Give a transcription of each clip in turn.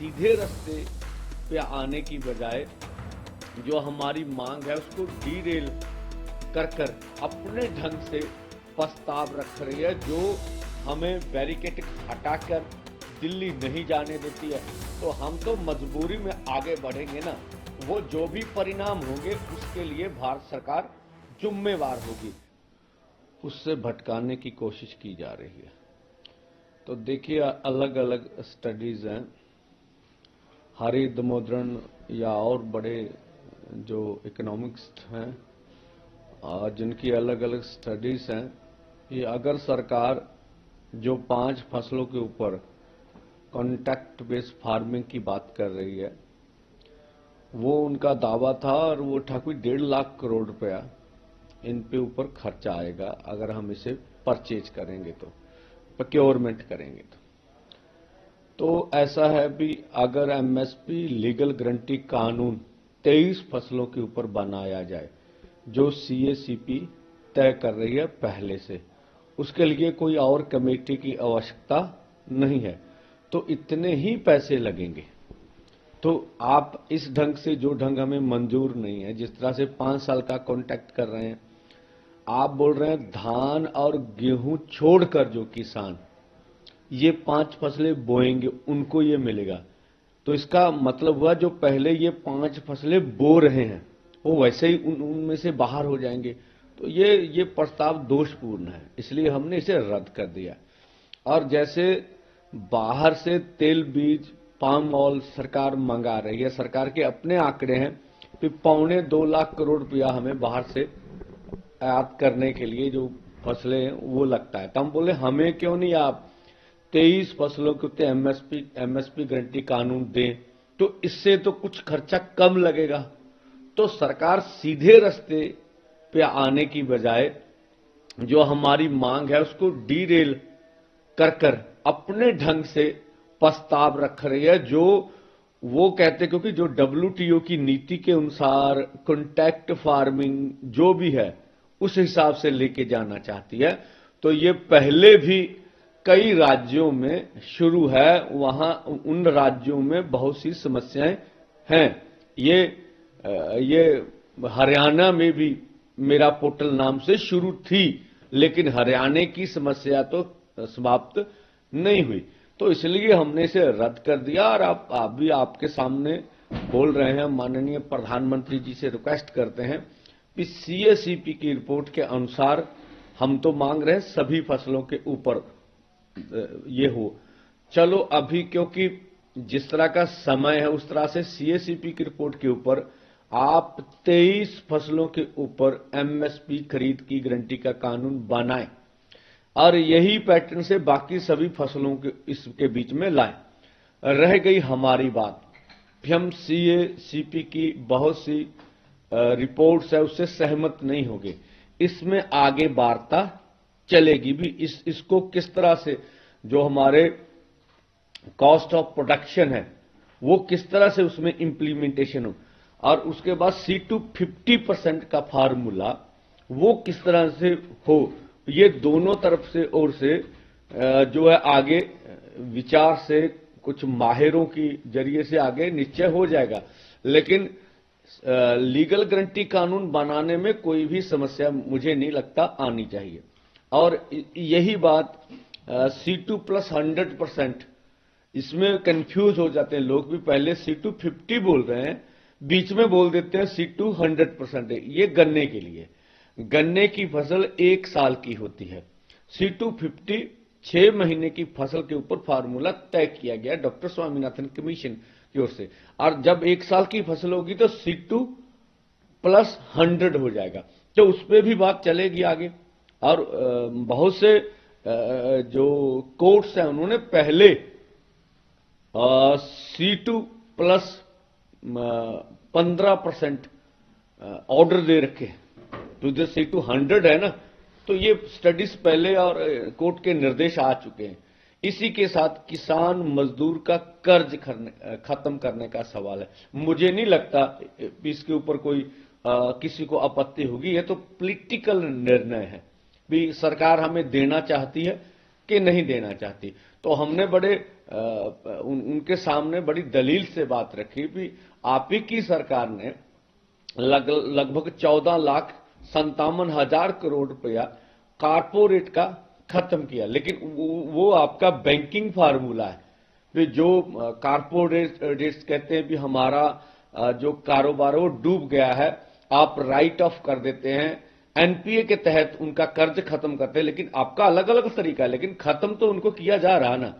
सीधे रास्ते पे आने की बजाय जो हमारी मांग है उसको डीरेल कर अपने ढंग से प्रस्ताव रख रही है, जो हमें बैरिकेड हटाकर दिल्ली नहीं जाने देती है। तो हम तो मजबूरी में आगे बढ़ेंगे ना, वो जो भी परिणाम होंगे उसके लिए भारत सरकार जिम्मेवार होगी। उससे भटकाने की कोशिश की जा रही है। तो देखिए, अलग अलग स्टडीज हैं, हरि दामोदरन या और बड़े जो इकोनॉमिक्स हैं जिनकी अलग अलग स्टडीज हैं, कि अगर सरकार जो 5 फसलों के ऊपर कॉन्ट्रैक्ट बेस्ड फार्मिंग की बात कर रही है, वो उनका दावा था और वो था कोई 1.5 लाख करोड़ रुपया इन पे ऊपर खर्चा आएगा अगर हम इसे परचेज करेंगे, तो प्रोक्योरमेंट करेंगे तो ऐसा है भी अगर एमएसपी लीगल गारंटी कानून 23 फसलों के ऊपर बनाया जाए जो सीएसीपी तय कर रही है पहले से, उसके लिए कोई और कमेटी की आवश्यकता नहीं है, तो इतने ही पैसे लगेंगे। तो आप इस ढंग से, जो ढंग हमें मंजूर नहीं है, जिस तरह से 5 साल का कॉन्ट्रैक्ट कर रहे हैं, आप बोल रहे हैं धान और गेहूं छोड़कर जो किसान ये 5 फसलें बोएंगे उनको ये मिलेगा, तो इसका मतलब हुआ जो पहले ये 5 फसलें बो रहे हैं वो वैसे ही उनमें से बाहर हो जाएंगे। तो ये प्रस्ताव दोषपूर्ण है, इसलिए हमने इसे रद्द कर दिया। और जैसे बाहर से तेल बीज पाम ऑयल सरकार मंगा रही है, सरकार के अपने आंकड़े हैं कि 2.25 लाख करोड़ रुपया हमें बाहर से आयात करने के लिए जो फसलें हैं वो लगता है। तो हम बोले हमें क्यों नहीं आप 23 फसलों के उत्ते एमएसपी गारंटी कानून दें, तो इससे तो कुछ खर्चा कम लगेगा। तो सरकार सीधे रास्ते पे आने की बजाय जो हमारी मांग है उसको डीरेल कर अपने ढंग से प्रस्ताव रख रही है, जो वो कहते, क्योंकि जो डब्ल्यूटीओ की नीति के अनुसार कॉन्ट्रैक्ट फार्मिंग जो भी है उस हिसाब से लेके जाना चाहती है। तो ये पहले भी कई राज्यों में शुरू है, वहां उन राज्यों में बहुत सी समस्याएं हैं। ये हरियाणा में भी मेरा पोर्टल नाम से शुरू थी, लेकिन हरियाणा की समस्या तो समाप्त नहीं हुई, तो इसलिए हमने इसे रद्द कर दिया। और आप भी आपके सामने बोल रहे हैं, माननीय प्रधानमंत्री जी से रिक्वेस्ट करते हैं कि सीएसीपी की रिपोर्ट के अनुसार हम तो मांग रहे हैं सभी फसलों के ऊपर ये हो। चलो अभी क्योंकि जिस तरह का समय है उस तरह से सीएसीपी की रिपोर्ट के ऊपर आप 23 फसलों के ऊपर एमएसपी खरीद की गारंटी का कानून बनाएं और यही पैटर्न से बाकी सभी फसलों के इसके बीच में लाएं। रह गई हमारी बात, हम सीएसीपी की बहुत सी रिपोर्ट्स है उससे सहमत नहीं होंगे, इसमें आगे वार्ता चलेगी भी। इसको किस तरह से जो हमारे कॉस्ट ऑफ प्रोडक्शन है वो किस तरह से उसमें इंप्लीमेंटेशन हो, और उसके बाद C2 50% का फार्मूला वो किस तरह से हो, ये दोनों तरफ से और से जो है आगे विचार से कुछ माहिरों की जरिए से आगे निश्चय हो जाएगा। लेकिन लीगल गारंटी कानून बनाने में कोई भी समस्या मुझे नहीं लगता आनी चाहिए। और यही बात C2 प्लस 100%, इसमें कंफ्यूज हो जाते हैं लोग भी, पहले C2 50 बोल रहे हैं, बीच में बोल देते हैं C2 100% है। ये गन्ने के लिए, गन्ने की फसल 1 साल की होती है, C2 50 6 महीने की फसल के ऊपर फार्मूला तय किया गया डॉक्टर स्वामीनाथन कमीशन की ओर से। और जब 1 साल की फसल होगी तो C2 प्लस 100 हो जाएगा, तो उस पर भी बात चलेगी आगे। और बहुत से जो कोर्ट्स हैं उन्होंने पहले C2 प्लस 15% ऑर्डर दे रखे, तो जो C2 100 है ना, तो ये स्टडीज पहले और कोर्ट के निर्देश आ चुके हैं। इसी के साथ किसान मजदूर का कर्ज खत्म करने का सवाल है। मुझे नहीं लगता इसके ऊपर कोई किसी को आपत्ति होगी, ये तो पॉलिटिकल निर्णय है भी सरकार हमें देना चाहती है कि नहीं देना चाहती। तो हमने बड़े उनके सामने बड़ी दलील से बात रखी कि आप ही की सरकार ने लगभग 14,57,000 करोड़ रुपया कारपोरेट का खत्म किया, लेकिन वो आपका बैंकिंग फार्मूला है कि जो कारपोरेट कहते हैं भी हमारा जो कारोबार वो डूब गया है, आप राइट ऑफ कर देते हैं, एनपीए के तहत उनका कर्ज खत्म करते हैं, लेकिन आपका अलग अलग तरीका है, लेकिन खत्म तो उनको किया जा रहा ना।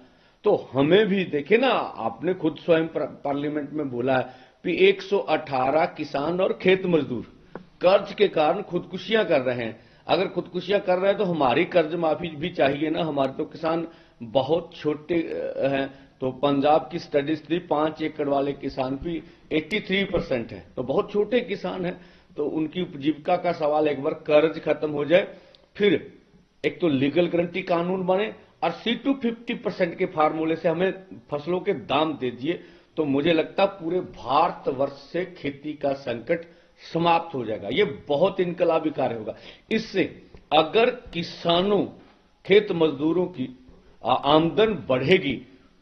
तो हमें भी देखिए ना, आपने खुद स्वयं पार्लियामेंट में बोला है कि 118 किसान और खेत मजदूर कर्ज के कारण खुदकुशियां कर रहे हैं। अगर खुदकुशियां कर रहे हैं तो हमारी कर्ज माफी भी चाहिए ना। हमारे तो किसान बहुत छोटे हैं, तो पंजाब की स्टडीज थी 5 एकड़ वाले किसान भी 83% है, तो बहुत छोटे किसान हैं। तो उनकी उपजीविका का सवाल, एक बार कर्ज खत्म हो जाए, फिर एक तो लीगल गारंटी कानून बने और C2 50% के फार्मूले से हमें फसलों के दाम दे दिए, तो मुझे लगता पूरे भारतवर्ष से खेती का संकट समाप्त हो जाएगा। ये बहुत इनकलाबी कार्य होगा। इससे अगर किसानों, खेत मजदूरों की आमदन बढ़ेगी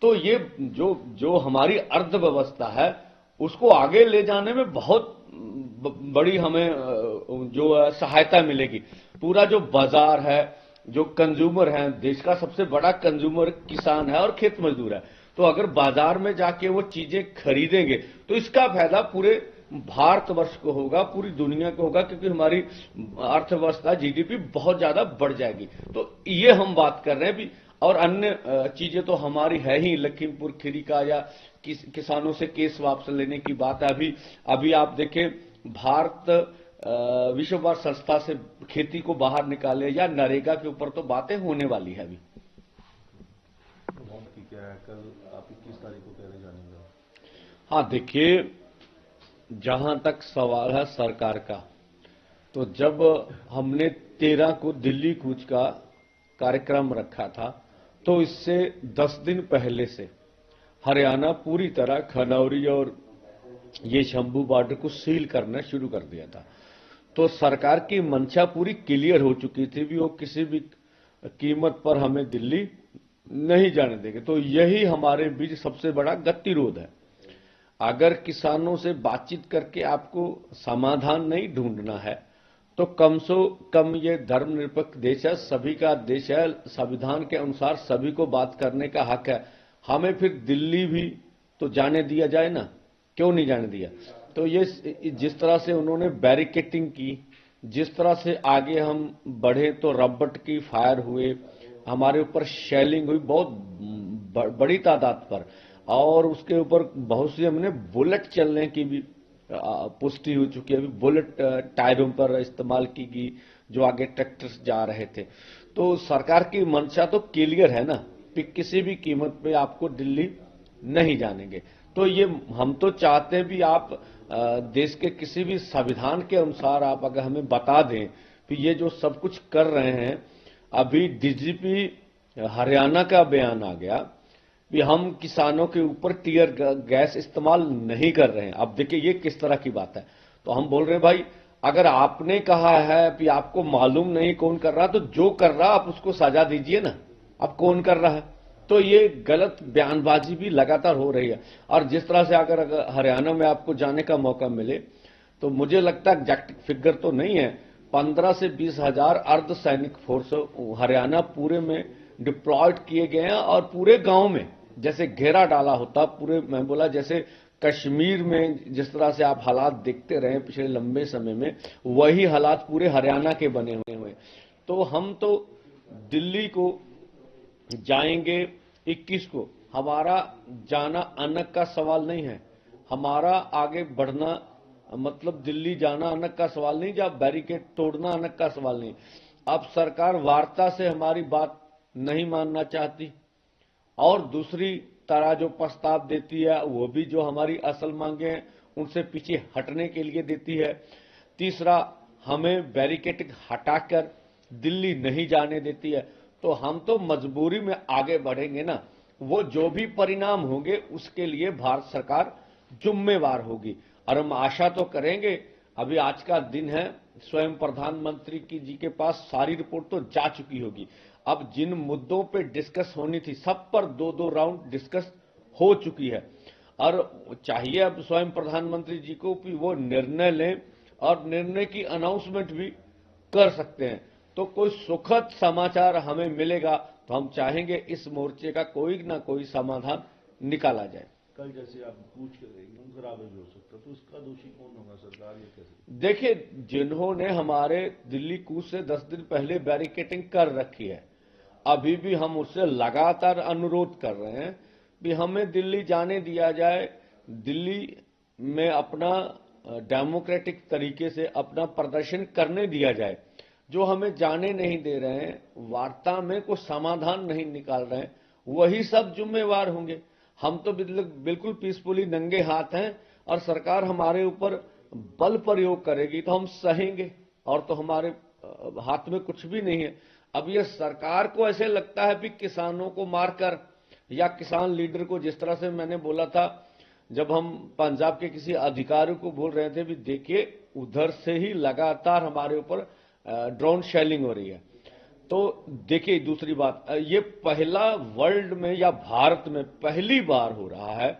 तो ये जो हमारी अर्थव्यवस्था है उसको आगे ले जाने में बहुत बड़ी हमें जो सहायता मिलेगी। पूरा जो बाजार है, जो कंज्यूमर है, देश का सबसे बड़ा कंज्यूमर किसान है और खेत मजदूर है, तो अगर बाजार में जाके वो चीजें खरीदेंगे तो इसका फायदा पूरे भारतवर्ष को होगा, पूरी दुनिया को होगा, क्योंकि हमारी अर्थव्यवस्था जीडीपी बहुत ज्यादा बढ़ जाएगी। तो ये हम बात कर रहे हैं भी, और अन्य चीजें तो हमारी है ही। लखीमपुर खीरी का या किसानों से केस वापस लेने की बात है। अभी आप देखें, भारत विश्व व्यापार संस्था से खेती को बाहर निकाले या नरेगा के ऊपर तो बातें होने वाली है अभी। क्या है, कल आप 21 तारीख को कह रहे जानेंगे? हाँ देखिए, जहां तक सवाल है सरकार का, तो जब हमने 13 को दिल्ली कूच का कार्यक्रम रखा था, तो इससे 10 दिन पहले से हरियाणा पूरी तरह खनौरी और ये शंभू बॉर्डर को सील करना शुरू कर दिया था। तो सरकार की मंशा पूरी क्लियर हो चुकी थी भी वो किसी भी कीमत पर हमें दिल्ली नहीं जाने देंगे। तो यही हमारे बीच सबसे बड़ा गतिरोध है। अगर किसानों से बातचीत करके आपको समाधान नहीं ढूंढना है तो कम से कम ये धर्मनिरपेक्ष देश है, सभी का देश है, संविधान के अनुसार सभी को बात करने का हक है। हमें फिर दिल्ली भी तो जाने दिया जाए ना, क्यों नहीं जाने दिया? तो ये जिस तरह से उन्होंने बैरिकेटिंग की, जिस तरह से आगे हम बढ़े तो रबट की फायर हुए, हमारे ऊपर शेलिंग हुई बहुत बड़ी तादाद पर, और उसके ऊपर बहुत सी हमने बुलेट चलने की भी पुष्टि हो चुकी है। अभी बुलेट टायरों पर इस्तेमाल की गई जो आगे ट्रैक्टर्स जा रहे थे। तो सरकार की मंशा तो क्लियर है ना कि किसी भी कीमत पे आपको दिल्ली नहीं जानेंगे। तो ये हम तो चाहते हैं भी आप देश के किसी भी संविधान के अनुसार आप अगर हमें बता दें कि ये जो सब कुछ कर रहे हैं। अभी डीजीपी हरियाणा का बयान आ गया कि हम किसानों के ऊपर टीयर गैस इस्तेमाल नहीं कर रहे हैं। अब देखिए ये किस तरह की बात है। तो हम बोल रहे हैं भाई, अगर आपने कहा है कि आपको मालूम नहीं कौन कर रहा, तो जो कर रहा आप उसको सजा दीजिए ना, अब कौन कर रहा है। तो ये गलत बयानबाजी भी लगातार हो रही है। और जिस तरह से अगर हरियाणा में आपको जाने का मौका मिले तो मुझे लगता है एग्जैक्ट फिगर तो नहीं है, 15 से 20 हजार अर्धसैनिक फोर्स हरियाणा पूरे में डिप्लॉयड किए गए हैं, और पूरे गांव में जैसे घेरा डाला होता पूरे, मैं बोला जैसे कश्मीर में जिस तरह से आप हालात देखते रहे पिछले लंबे समय में, वही हालात पूरे हरियाणा के बने हुए। तो हम तो दिल्ली को जाएंगे 21 को। हमारा जाना अनक का सवाल नहीं है, हमारा आगे बढ़ना मतलब दिल्ली जाना अनक का सवाल नहीं, जब बैरिकेड तोड़ना अनक का सवाल नहीं। अब सरकार वार्ता से हमारी बात नहीं मानना चाहती, और दूसरी तरह जो प्रस्ताव देती है वो भी जो हमारी असल मांगे हैं उनसे पीछे हटने के लिए देती है। तीसरा, हमें बैरिकेड हटाकर दिल्ली नहीं जाने देती है। तो हम तो मजबूरी में आगे बढ़ेंगे ना, वो जो भी परिणाम होंगे उसके लिए भारत सरकार जिम्मेवार होगी। और हम आशा तो करेंगे, अभी आज का दिन है, स्वयं प्रधानमंत्री की जी के पास सारी रिपोर्ट तो जा चुकी होगी। अब जिन मुद्दों पे डिस्कस होनी थी सब पर 2-2 राउंड डिस्कस हो चुकी है और चाहिए अब स्वयं प्रधानमंत्री जी को कि वो निर्णय लें और निर्णय की अनाउंसमेंट भी कर सकते हैं। तो कोई सुखद समाचार हमें मिलेगा तो हम चाहेंगे इस मोर्चे का कोई ना कोई समाधान निकाला जाए। कल जैसे आप पूछ के खून खराबा भी हो सकता, तो उसका दोषी कौन होगा, सरकार या कैसे? देखिए, जिन्होंने हमारे दिल्ली कूच से 10 दिन पहले बैरिकेटिंग कर रखी है, अभी भी हम उससे लगातार अनुरोध कर रहे हैं कि हमें दिल्ली जाने दिया जाए, दिल्ली में अपना डेमोक्रेटिक तरीके से अपना प्रदर्शन करने दिया जाए। जो हमें जाने नहीं दे रहे हैं, वार्ता में कोई समाधान नहीं निकाल रहे हैं, वही सब जिम्मेवार होंगे। हम तो बिल्कुल पीसफुली नंगे हाथ हैं और सरकार हमारे ऊपर बल प्रयोग करेगी तो हम सहेंगे और तो हमारे हाथ में कुछ भी नहीं है। अब ये सरकार को ऐसे लगता है कि किसानों को मारकर या किसान लीडर को, जिस तरह से मैंने बोला था जब हम पंजाब के किसी अधिकारी को बोल रहे थे भी देखिए उधर से ही लगातार हमारे ऊपर ड्रोन शेलिंग हो रही है। तो देखिए दूसरी बात, ये पहला वर्ल्ड में या भारत में पहली बार हो रहा है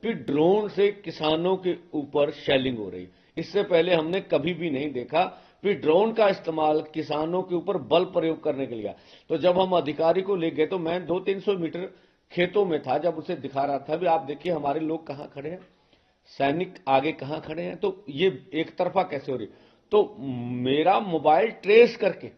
कि ड्रोन से किसानों के ऊपर शेलिंग हो रही है। इससे पहले हमने कभी भी नहीं देखा कि ड्रोन का इस्तेमाल किसानों के ऊपर बल प्रयोग करने के लिए। तो जब हम अधिकारी को ले गए तो मैं 200-300 मीटर खेतों में था, जब उसे दिखा रहा था भी आप देखिए हमारे लोग कहां खड़े हैं, सैनिक आगे कहां खड़े हैं, तो ये एक तरफा कैसे हो रही। तो मेरा मोबाइल ट्रेस करके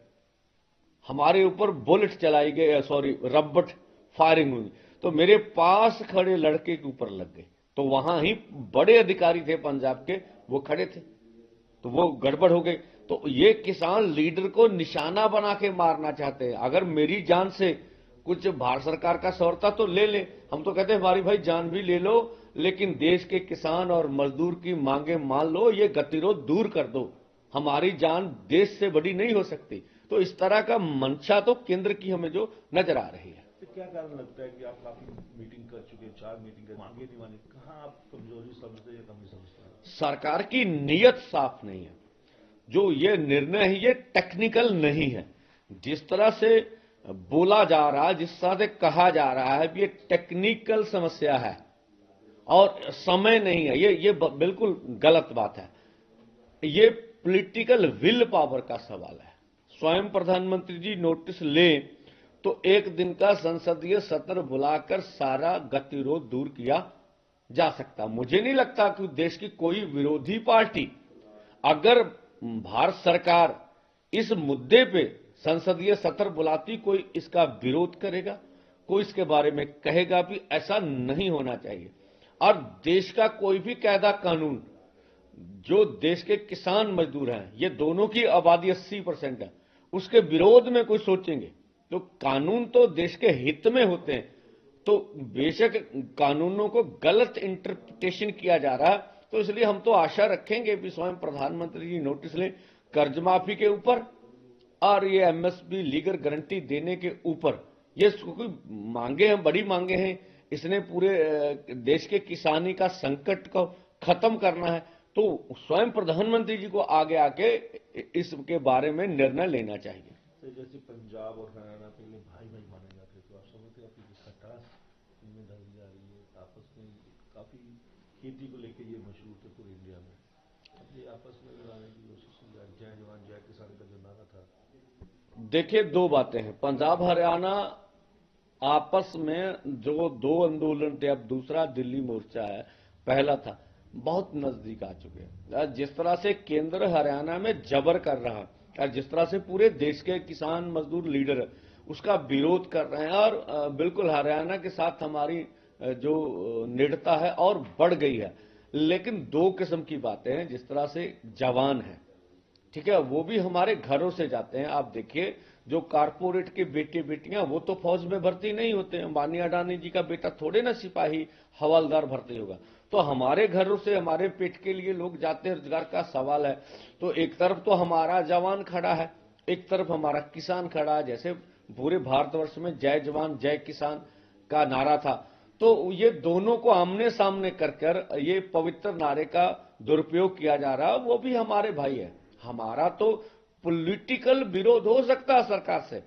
हमारे ऊपर बुलेट चलाई गई, सॉरी रबट फायरिंग हुई, तो मेरे पास खड़े लड़के के ऊपर लग गए। तो वहां ही बड़े अधिकारी थे पंजाब के, वो खड़े थे, तो वो गड़बड़ हो गई। तो ये किसान लीडर को निशाना बना के मारना चाहते हैं। अगर मेरी जान से कुछ भारत सरकार का सौरता तो ले ले, हम तो कहते हैं हमारी भाई जान भी ले लो, लेकिन देश के किसान और मजदूर की मांगे मान लो, ये गतिरोध दूर कर दो। हमारी जान देश से बड़ी नहीं हो सकती। तो इस तरह का मंशा तो केंद्र की हमें जो नजर आ रही है। तो क्या कारण लगता है कि आप काफी मीटिंग कर चुके हैं, 4 मीटिंग कर, मांगे नहीं माने, कहाँ आप कमजोरी समझते या कमी समझते हैं? सरकार की नीयत साफ नहीं है। जो ये निर्णय है ये टेक्निकल नहीं है। जिस तरह से बोला जा रहा है, जिस तरह से कहा जा रहा है कि ये टेक्निकल समस्या है और समय नहीं है, ये बिल्कुल गलत बात है। ये पॉलिटिकल विल पावर का सवाल है। स्वयं प्रधानमंत्री जी नोटिस लें तो एक दिन का संसदीय सत्र बुलाकर सारा गतिरोध दूर किया जा सकता। मुझे नहीं लगता कि देश की कोई विरोधी पार्टी, अगर भारत सरकार इस मुद्दे पे संसदीय सत्र बुलाती, कोई इसका विरोध करेगा, कोई इसके बारे में कहेगा भी ऐसा नहीं होना चाहिए। और देश का कोई भी कायदा कानून, जो देश के किसान मजदूर हैं, ये दोनों की आबादी 80% है, उसके विरोध में कोई सोचेंगे तो कानून तो देश के हित में होते हैं। तो बेशक कानूनों को गलत इंटरप्रिटेशन किया जा रहा है, तो इसलिए हम तो आशा रखेंगे कि स्वयं प्रधानमंत्री जी नोटिस लें कर्ज माफी के ऊपर और ये एमएसपी लीगल गारंटी देने के ऊपर। ये कोई मांगे हैं, बड़ी मांगे हैं, इसने पूरे देश के किसानी का संकट को खत्म करना है। तो स्वयं प्रधानमंत्री जी को आगे आके इसके बारे में निर्णय लेना चाहिए। तो जैसे पंजाब और हरियाणा पहले भाई भाई माने जाते, तो आप समझते हैं आपकी खटास इनमें डाली जा रही है, आपस में काफी खेती को लेकर ये मशहूर थे पूरे इंडिया में, अब ये आपस में लड़ाने की कोशिश की जा रही, जय जवान जय किसान का जो नारा था। देखिए दो बातें हैं, पंजाब हरियाणा आपस में जो दो आंदोलन थे, अब दूसरा दिल्ली मोर्चा है, पहला था, बहुत नजदीक आ चुके हैं। जिस तरह से केंद्र हरियाणा में जबर कर रहा है और जिस तरह से पूरे देश के किसान मजदूर लीडर उसका विरोध कर रहे हैं, और बिल्कुल हरियाणा के साथ हमारी जो निडरता है और बढ़ गई है। लेकिन दो किस्म की बातें हैं। जिस तरह से जवान है, ठीक है, वो भी हमारे घरों से जाते हैं। आप देखिए जो कारपोरेट के बेटे बेटियां, वो तो फौज में भर्ती नहीं होते हैं। अंबानी अडानी जी का बेटा थोड़े ना सिपाही हवलदार भर्ती होगा। तो हमारे घरों से हमारे पेट के लिए लोग जाते हैं, रोजगार का सवाल है। तो एक तरफ तो हमारा जवान खड़ा है, एक तरफ हमारा किसान खड़ा है। जैसे पूरे भारतवर्ष में जय जवान जय किसान का नारा था, तो ये दोनों को आमने सामने कर ये पवित्र नारे का दुरुपयोग किया जा रहा है। वो भी हमारे भाई है। हमारा तो पॉलिटिकल विरोध हो सकता है सरकार से,